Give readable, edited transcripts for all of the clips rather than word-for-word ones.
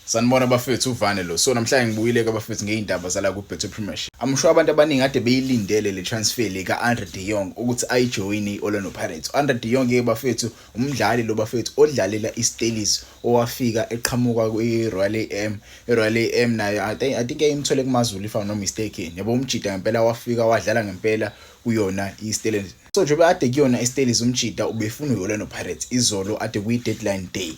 Sanibona bafethu uvane lo. So namhlanje ngibuyile ke bafethu ngeindaba zala ku Betway Premiership. I'm sure abantu abaningi ade beyilindele le transfer le ka Andre de Jong ukuthi ayijoin iOrlando Pirates. Andre de Jong ke bafethu umdlali lo bafethu odlalela iSteelers owafika eqhamuka kweRoyal AM. iRoyal AM nayo I think ayimthole kuMazulu if I'm not mistaken. Yabo umjida ngempela wafika wadlala ngempela kuyona iSteelers. So njengoba ade kuyona iSteelers umjida ubefuna iOrlando Pirates izolo ade kwi deadline day.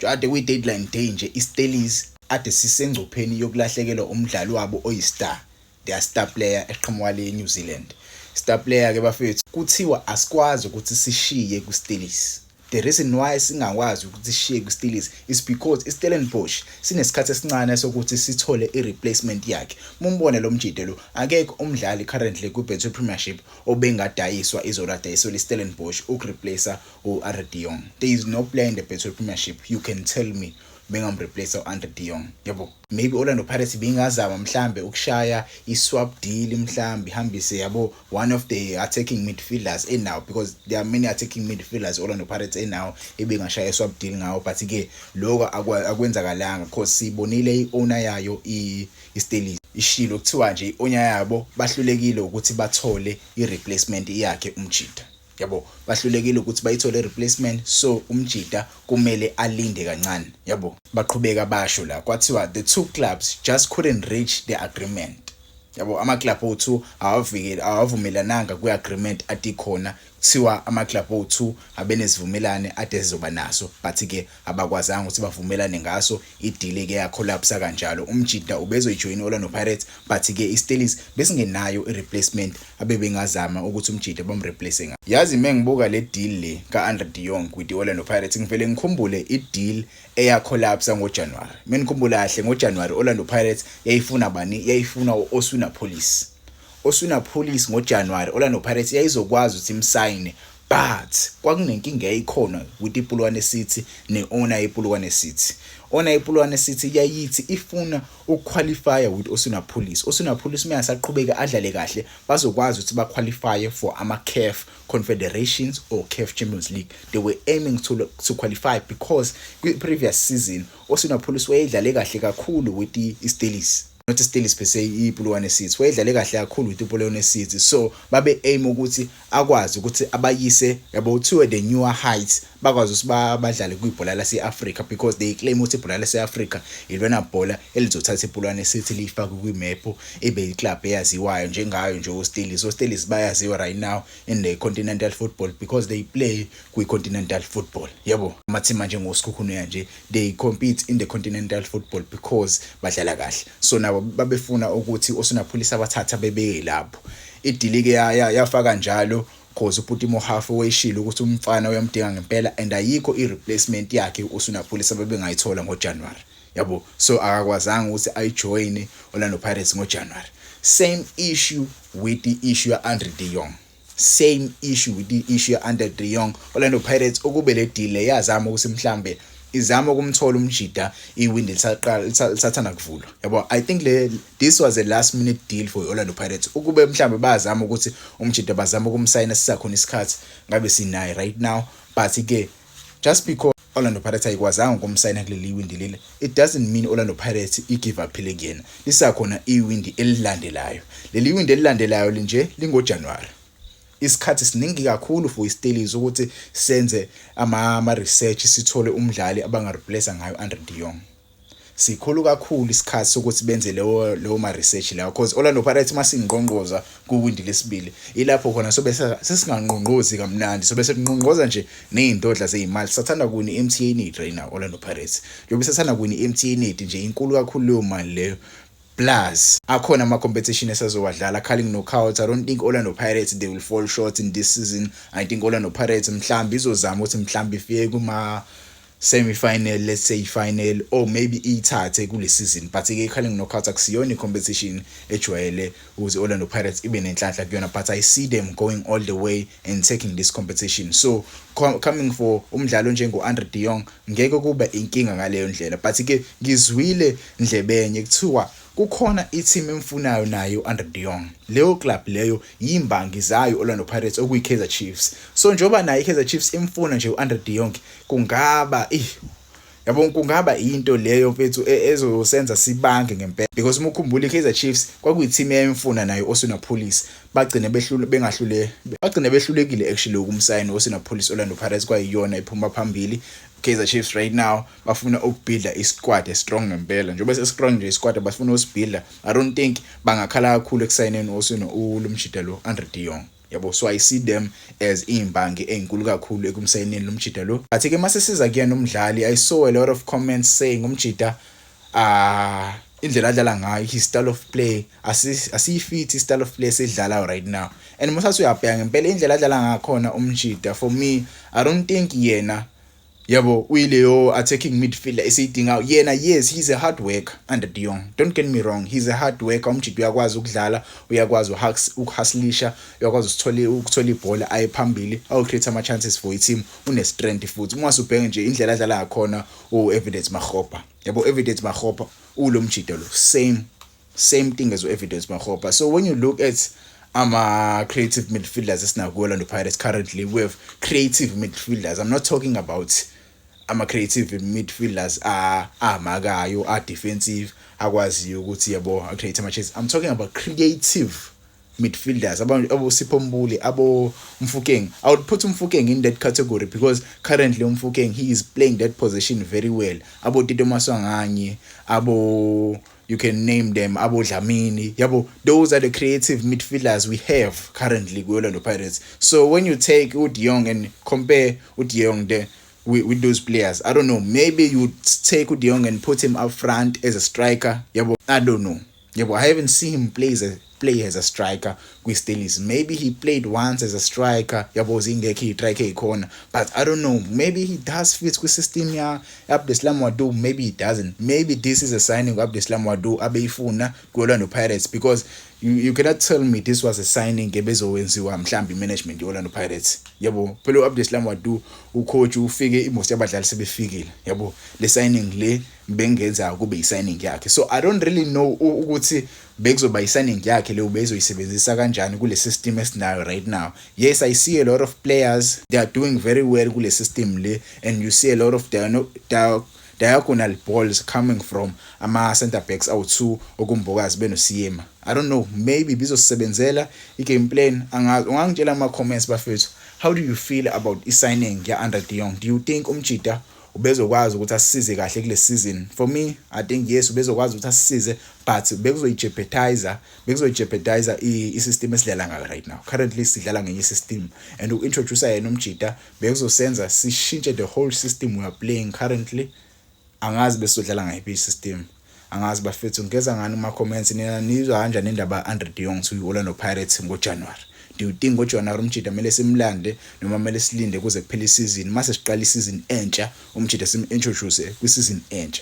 Ade kwi deadline day nje iSteelers ade sisengcupheni yokulahlekelwa umdlali wabo oyistar, their star player eqhamuka le New Zealand. Star player ke bafethu kuthiwa asikwazi ukuthi sishiye kuSteelers. The reason why singakwazi ukuthi sishiye kuSteelers is because iStellenbosch sinesikhathi esincane sokuthi sithole ireplacement yakhe. Mumbone lo mjide lo akekho umdlali currently ku Betway Premiership obengadayiswa izoladayiselwa iStellenbosch ukureplace uAndre de Jong. There is no player in the Betway Premiership you can tell me bengamreplace uAndre de Jong. Yabo maybe Orlando Pirates bengazama mhlambe ukushaya iswap deal mhlambe ihambise yabo one of the attacking midfielders now, because there are many attacking midfielders Orlando Pirates now ebengashaya iswap deal ngawo, but ke lokho akwenzakalanga because sibonile iowner yayo iSteelers ishilo kuthiwa nje ionya yabo bahlulekile ukuthi bathole ireplacement yakhe umjida. Yabo bahlulekile ukuthi bayithole replacement, so umjida kumele alinde kancane. Yabo baqhubeka basho la kwathiwa the two clubs just couldn't reach the agreement. Yabo ama club o2 awavumelananga ku agreement atikhona, kuthiwa ama club o2 abenesivumelane ade zizoba naso, but ke abakwazanga ukuthi bavumelane ngaso. Ideal ke ya collapse kanjalo, umjida ubezojoin Orlando Pirates, but ke iSteelers besingenayo ireplacement abebengazama ukuthi umjida bamreplace ngayo. Yazi mengibuka le deal le ka Andre de Jong with Orlando Pirates ngivele ngikhumbule ideal eya collapse ngoJanuary. Menikhumbula kahle ngoJanuary Orlando Pirates yayifuna bani? Yayifuna uOsuna Police. Osuna Police ngoJanuary Orlando Pirates yayizokwazi ukuthi imsign, but kwakunenkinga eyikhona with iPulwane City neowner yePulwane City. Owner yePulwane City yayithi ifuna ukuqualify with Osuna Police. Osuna Police mayasaqhubeka adlale kahle bazokwazi ukuthi baqualify for ama-CAF Confederations or CAF Champions League. They were aiming to qualify because previous season Osuna Police wayedlale kahle kakhulu with iSteelers. Not iSteelers per se, iPulwane City wayedlale kahle kakhulu with iPulwane City, so babe aim ukuthi akwazi ukuthi abayise yabo to the newer heights, bakwazi ukuthi badlale kwibhola lase-Africa, because they claim ukuthi ibhola lase-Africa ilona bhola elizothatha iPulwane City lifake kwimap ebe iclub eyaziwayo njengayo nje uSteelers. So Steelers bayaziwa right now in the continental football because they play kwi-continental football. Yabo amathima njengoSikhukhune nje they compete in the continental football because badlala kahle, so nabo babefuna ukuthi Osuna Police abathatha bebeke lapho. Idili ke yafaka njalo cause uPuti Mohafu wayishilo ukuthi umfana uyamdinga ngempela and ayikho ireplacement yakhe uOsuna Police abebengayithola ngoJanuary. Yabo so akakwazanga ukuthi ayijoin Orlando Pirates ngoJanuary. Same issue with the issue ya Andre de Jong. Same issue with the issue ya Andre de Jong. Orlando Pirates ukube le deal yazama ukuthi mhlambe izama ukumthola umjida iwindi lisathana kuvulwa. Yabo I think this was a last minute deal for Orlando Pirates ukube mhlambe bazama ukuthi umjida bazama ukumsayina sisakhona isikhathi ngabe sinayi right now, but ke just because Orlando Pirates ayikwazanga ukumsayina kuleli windi lile, it doesn't mean Orlando Pirates igive up again. Lisakhona iwindi elilandelayo. Leli windi elilandelayo linje lingoJanuary. Isikhathi siningi kakhulu for iSteelers ukuthi senze ama research sithole umdlali abangareplace ngayo Andre de Jong. Sikhulu kakhulu isikhathi sokuthi benze lewo ma research lawo, because Orlando Pirates masingqongqoza kuwindi lesibili ilapho khona sobe sesingangqongqozi kamnandi, sobe sengqongqoza nje nezindodla zeimali. Sathanda kuni MTA need right now Orlando Pirates, njobe sathanda kuni MTA need nje inkulu kakhulu leyo mali leyo. Plus akhona ama competition esazowadlala calling knockout. I don't think Orlando Pirates they will fall short in this season. I think Orlando Pirates mhlambi izozama ukuthi mhlambi ifike kuma semi-final, let's say final, or maybe ithathe kule season, but ke calling knockout akusiyona competition ejwayele ukuze Orlando Pirates ibe nenhlanhla kuyona, but I see them going all the way and taking this competition. So coming for umdlalo njengo Andre de Jong ngeke kuba inkinga ngaleyo ndlela, but ke ngizwile ndlebenye kuthiwa kukhona i-team emfunayo nayo Andre de Jong. Leyo club leyo yimbangi zayo Orlando Pirates okuyiKaizer Chiefs. So njoba nayo iKaizer Chiefs imfuna nje uAndre de Jong kungaba yabo kungaba into leyo mfethu ezosenza sibange ngempela because uma ukhumbula iKaizer Chiefs kwakuyi-team eyayimfuna nayo Osuna Police bagcine behlulekile actually ukumsayina Osuna Police Orlando Pirates kwayiyona iphuma phambili. Kaizer Chiefs right now bafuna ukubuilda isquad estrong ngempela njengoba sestrong nje isquad bafuna usibuilda. I don't think bangakhala kakhulu ekusayineni Osuna ulomjida lo Andre de Jong yabo. So I see them as imbangi ezinkulu kakhulu ekumsayineni lomjida lo. But ke mase siza kuyena umdlali, I saw a lot of comments saying umjida indlela adlala ngayo, his style of play asiyifit style of play esidlala right now. And mase uyabheka ngempela indlela adlala ngakhona umjida, for me I don't think yena yabo uyileyo attacking midfielder esiyidinga yena. Yes, he's a hard worker Andre de Jong, don't get me wrong, he's a hard worker. Umjida uyakwazi ukudlala, uyakwazi ukuhustlisha, uyakwazi ukuthola ibhola aye phambili, create ama chances for i-team, une strength futhi. Uma usubheka nje indlela adlala ngakhona Evidence Makgopa yabo, Evidence Makgopa ulomjida lo same thing as Evidence Makgopa. So when you look at creative midfielders esinaku Orlando Pirates currently, we have creative midfielders. I'm not talking about creative midfielders amakayo defensive akwaziyo ukuthi yabo create ama chances. I'm talking about creative midfielders, abo Sipho Mbuli, abo Mfukeng. I would put Mfukeng in that category because currently Mfukeng, he is playing that position very well. Abo Tito Maswanganye, abo, you can name them, abo Dlamini yabo, those are the creative midfielders we have currently with Orlando Pirates. So when you take De Jong and compare De Jong there with those players, I don't know, maybe you would take De Jong and put him up front as a striker yabo. I don't know yabo, I haven't seen him play as a striker with Steelers. Maybe he played once as a striker yabo zingekho i-strike corner, but I don't know, maybe he does fit with system ya Abdeslam Wadu, maybe he doesn't. Maybe this is a signing of Abdeslam Wadu abeyifuna Orlando Pirates, because you cannot tell me this was a signing ebezowenziwa mhlambi management Orlando Pirates yabo. Phela Abdeslam Wadu ucoach ufike most yabadlali sebefikile yabo, le signing le bengenza kube i-signing yakhe. So I don't really know ukuthi bekuzoba i-signing yakhe le ubezoyisebenzisa kanjani kule system esinayo right now. Yes, I see a lot of players, they are doing very well kule system le, and you see a lot of diagonal balls coming from ama center backs awu-2 okumbokazi benoSiyema. I don't know, maybe bizosebenzela i-game plan. Ungangitshela ama-comments bafethu, how do you feel about i-signing ya Andre de Jong? Do you think umjida ubezokwazi ukuthi asisize kahle kule season? For me, I think yes, ubezokwazi ukuthi asisize, but bekuzoyijeopardize i-system esidlala ngayo right now. Currently sidlala ngenye system, and uintroduce yena umjida bekuzosenza sishintshe the whole system we are playing currently. Angazi besodlala ngayiphi system, angazi bafethu. Ngeza ngani kuma comments nina nizwa kanjani indaba Andre de Jong to Orlando Pirates ngoJanuary? Do you think ngoJanuary umjida kumele simlande noma kumele silinde kuze kuphele isizini? Mase siqala isizini entsha umjida sim introduce kwi season entsha.